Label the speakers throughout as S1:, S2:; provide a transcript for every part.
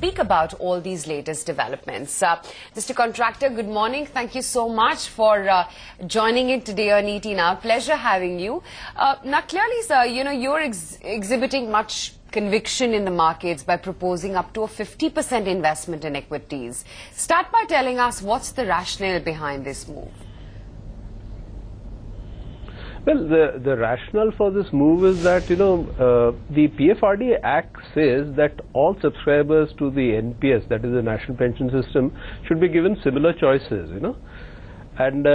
S1: speak about all these latest developments. Mr. Contractor, good morning. Thank you so much for joining in today on ET Now. Pleasure having you. Now, clearly, sir, you're exhibiting much conviction in the markets by proposing up to a 50% investment in equities. Start by telling us what's the rationale behind this move.
S2: Well, the rationale for this move is that, the PFRDA Act says that all subscribers to the NPS, that is the National Pension System, should be given similar choices, And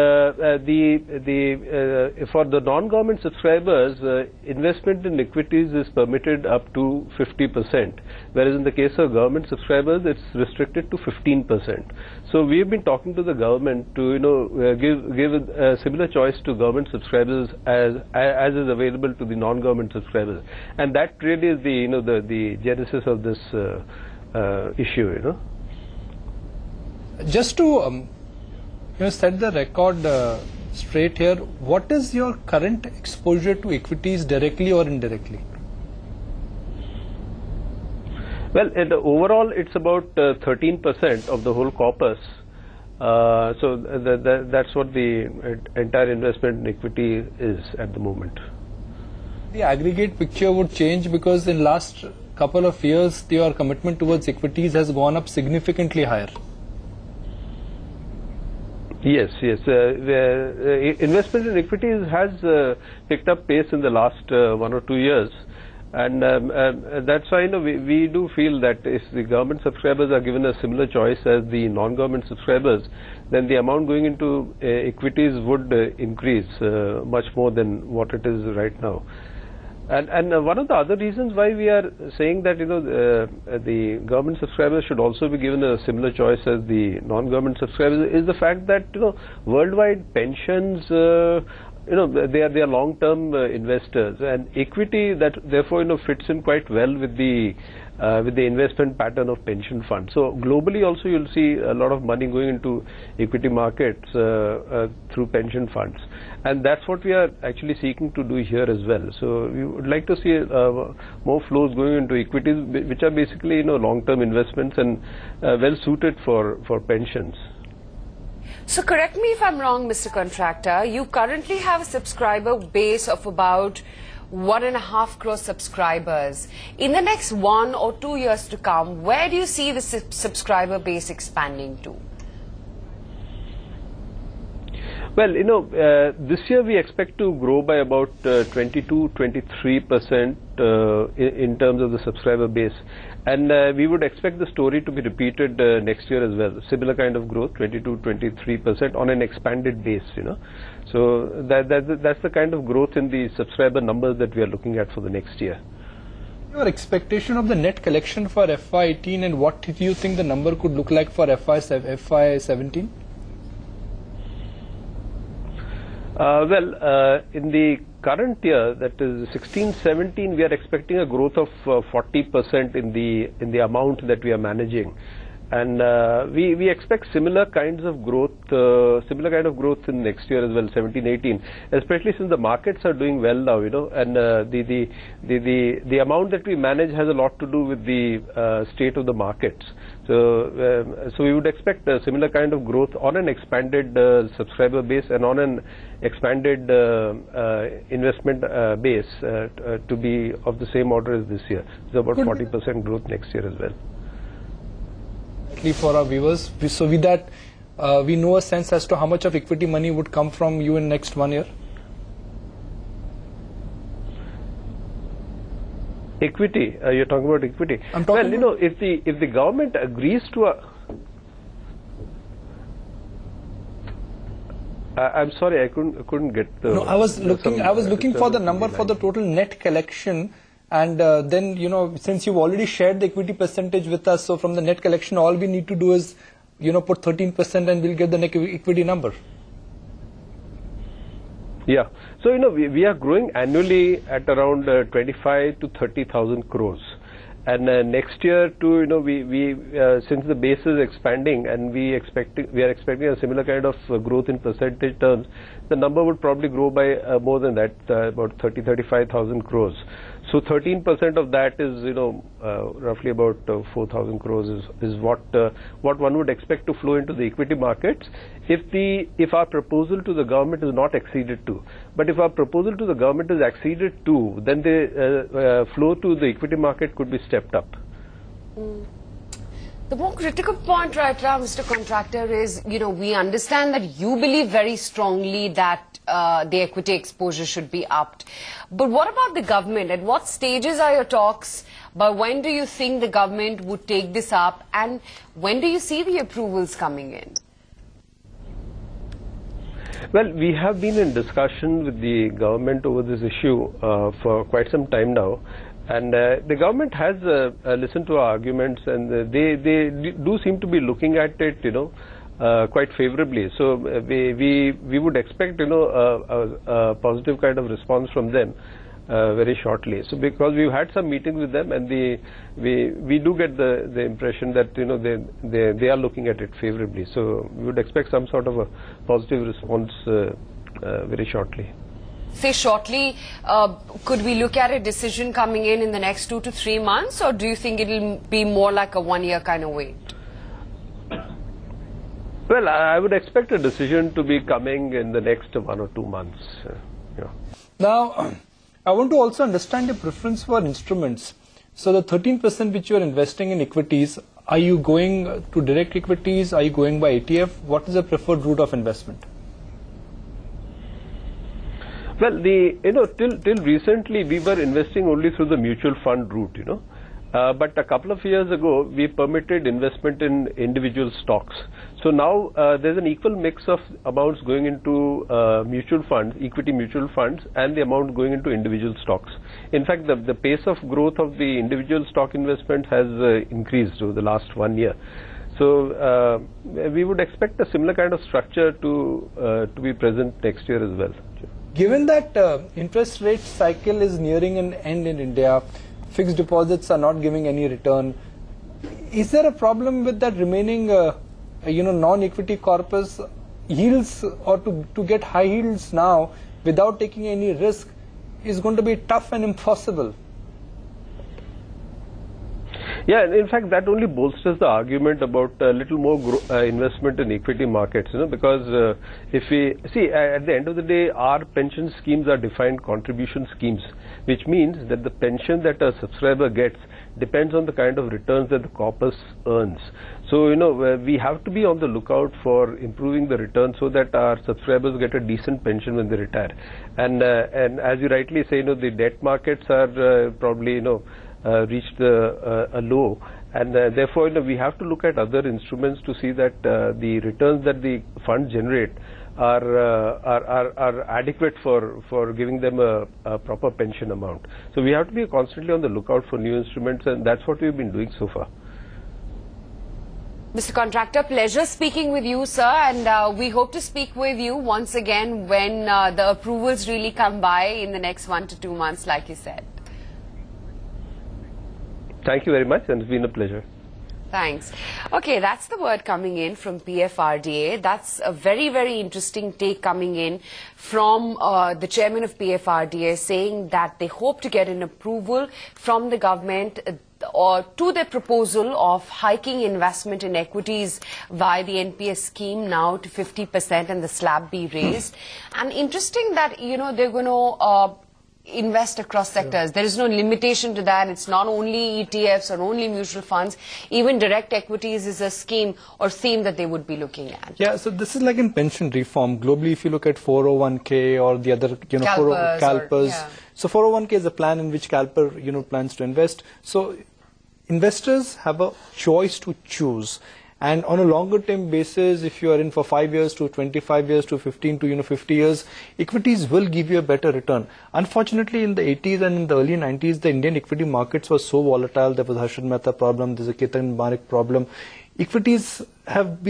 S2: for the non-government subscribers, investment in equities is permitted up to 50%, whereas in the case of government subscribers, it's restricted to 15%. So we've been talking to the government to, give a similar choice to government subscribers as is available to the non-government subscribers, and that really is the genesis of this issue.
S3: Just to set the record straight here, what is your current exposure to equities directly or indirectly?
S2: Well, overall, it's about 13% of the whole corpus. So that's what the entire investment in equity is at the moment.
S3: The aggregate picture would change because in last couple of years, your commitment towards equities has gone up significantly higher.
S2: Yes. Investment in equities has picked up pace in the last 1 or 2 years, and that's why we do feel that if the government subscribers are given a similar choice as the non-government subscribers, then the amount going into equities would increase much more than what it is right now. And one of the other reasons why we are saying that the government subscribers should also be given a similar choice as the non-government subscribers is the fact that worldwide pensions they are long-term investors, and equity that therefore fits in quite well with the investment pattern of pension funds. So globally also you'll see a lot of money going into equity markets through pension funds, and that's what we are actually seeking to do here as well. So we would like to see more flows going into equities, which are basically long-term investments and well suited for pensions.
S1: So correct me if I'm wrong, Mr. Contractor, you currently have a subscriber base of about 1.5 crore subscribers. In the next 1 or 2 years to come, where do you see the subscriber base expanding to?
S2: Well, this year we expect to grow by about 22-23% in terms of the subscriber base, and we would expect the story to be repeated next year as well. Similar kind of growth, 22-23% on an expanded base. So that's the kind of growth in the subscriber numbers that we are looking at for the next year.
S3: Your expectation of the net collection for FY18, and what do you think the number could look like for FY17?
S2: In the current year, that is 16-17, we are expecting a growth of 40% in the amount that we are managing, and we expect similar kinds of growth, in next year as well, 17-18, especially since the markets are doing well now, and the amount that we manage has a lot to do with the state of the markets. So we would expect a similar kind of growth on an expanded subscriber base and on an expanded investment base to be of the same order as this year. It's about 40% growth next year as well.
S3: For our viewers, so with that, we know a sense as to how much of equity money would come from you in next 1 year?
S2: Equity? You're talking about equity?
S3: I'm talking
S2: if the government agrees to a... I'm sorry, I couldn't get the...
S3: No, I was looking for the number for the total net collection, and then since you've already shared the equity percentage with us, so from the net collection all we need to do is put 13% and we'll get the net equity number.
S2: Yeah, so we are growing annually at around 25 to 30,000 crores, and next year too, we since the base is expanding and we are expecting a similar kind of growth in percentage terms, the number would probably grow by more than that, about 35,000 crores. So 13% of that is, roughly about 4,000 crores is what one would expect to flow into the equity markets if our proposal to the government is not acceded to. But if our proposal to the government is acceded to, then the flow to the equity market could be stepped up.
S1: The more critical point right now, Mr. Contractor, is, we understand that you believe very strongly that the equity exposure should be upped. But what about the government? At what stages are your talks? By when do you think the government would take this up? And when do you see the approvals coming in?
S2: Well, we have been in discussion with the government over this issue for quite some time now. And the government has listened to our arguments, and they do seem to be looking at it, quite favorably. So we would expect, a positive kind of response from them very shortly. So because we've had some meetings with them, and we do get the impression that they are looking at it favorably. So we would expect some sort of a positive response very shortly.
S1: Say shortly, could we look at a decision coming in the next 2 to 3 months, or do you think it'll be more like a 1 year kind of wait?
S2: Well, I would expect a decision to be coming in the next 1 or 2 months.
S3: Now, I want to also understand your preference for instruments. So the 13% which you are investing in equities, are you going to direct equities? Are you going by ETF? What is the preferred route of investment?
S2: Well, till recently we were investing only through the mutual fund route, but a couple of years ago we permitted investment in individual stocks. So now there's an equal mix of amounts going into mutual funds, equity mutual funds, and the amount going into individual stocks. In fact, the pace of growth of the individual stock investment has increased over the last 1 year. So we would expect a similar kind of structure to be present next year as well.
S3: Given that interest rate cycle is nearing an end in India, fixed deposits are not giving any return, is there a problem with that remaining, non-equity corpus yields, or to get high yields now without taking any risk is going to be tough and impossible?
S2: Yeah, in fact, that only bolsters the argument about a little more investment in equity markets, because if we see, at the end of the day, our pension schemes are defined contribution schemes, which means that the pension that a subscriber gets depends on the kind of returns that the corpus earns. So, we have to be on the lookout for improving the return so that our subscribers get a decent pension when they retire. And as you rightly say, the debt markets are probably, reached a low, and therefore we have to look at other instruments to see that the returns that the funds generate are adequate for giving them a proper pension amount. So we have to be constantly on the lookout for new instruments, and that's what we've been doing so far.
S1: Mr. Contractor, pleasure speaking with you, sir, and we hope to speak with you once again when the approvals really come by in the next 1 to 2 months, like you said.
S2: Thank you very much, and it's been a pleasure.
S1: Thanks. Okay, that's the word coming in from PFRDA. That's a very, very interesting take coming in from the chairman of PFRDA, saying that they hope to get an approval from the government or to their proposal of hiking investment in equities via the NPS scheme now to 50% and the slab be raised. And interesting that, they're going to invest across sectors. There is no limitation to that. It's not only ETFs or only mutual funds. Even direct equities is a scheme or theme that they would be looking at.
S3: Yeah, so this is like in pension reform. Globally, if you look at 401k or the other, CalPERS. So 401k is a plan in which CalPER, plans to invest. So investors have a choice to choose. And on a longer term basis, if you are in for 5 years to 25 years to 15 to 50 years, equities will give you a better return. Unfortunately, in the 80s and in the early 90s, the Indian equity markets were so volatile. There was a Harshad Mehta problem, there's a Ketan Manik problem. Equities have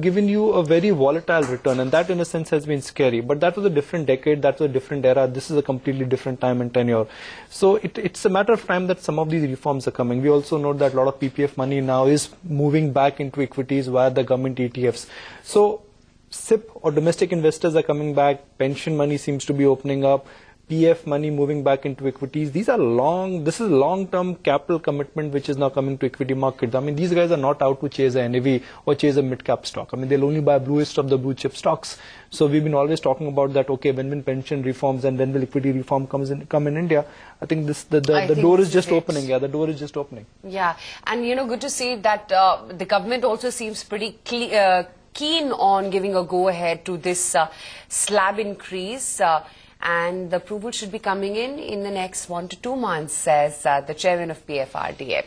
S3: given you a very volatile return, and that in a sense has been scary. But that was a different decade, that was a different era. This is a completely different time and tenure. So it's a matter of time that some of these reforms are coming. We also know that a lot of PPF money now is moving back into equities via the government ETFs. So SIP or domestic investors are coming back, pension money seems to be opening up. PF money moving back into equities. This is long-term capital commitment which is now coming to equity markets. I mean, these guys are not out to chase a NAV or chase a mid-cap stock. I mean, they'll only buy bluest of the blue chip stocks. So we've been always talking about that, okay, when pension reforms and when will equity reform come in India. I think the door is just opening. Yeah, the door is just opening.
S1: Yeah, and good to see that the government also seems pretty keen on giving a go-ahead to this slab increase. And the approval should be coming in the next 1 to 2 months, says the chairman of PFRDA.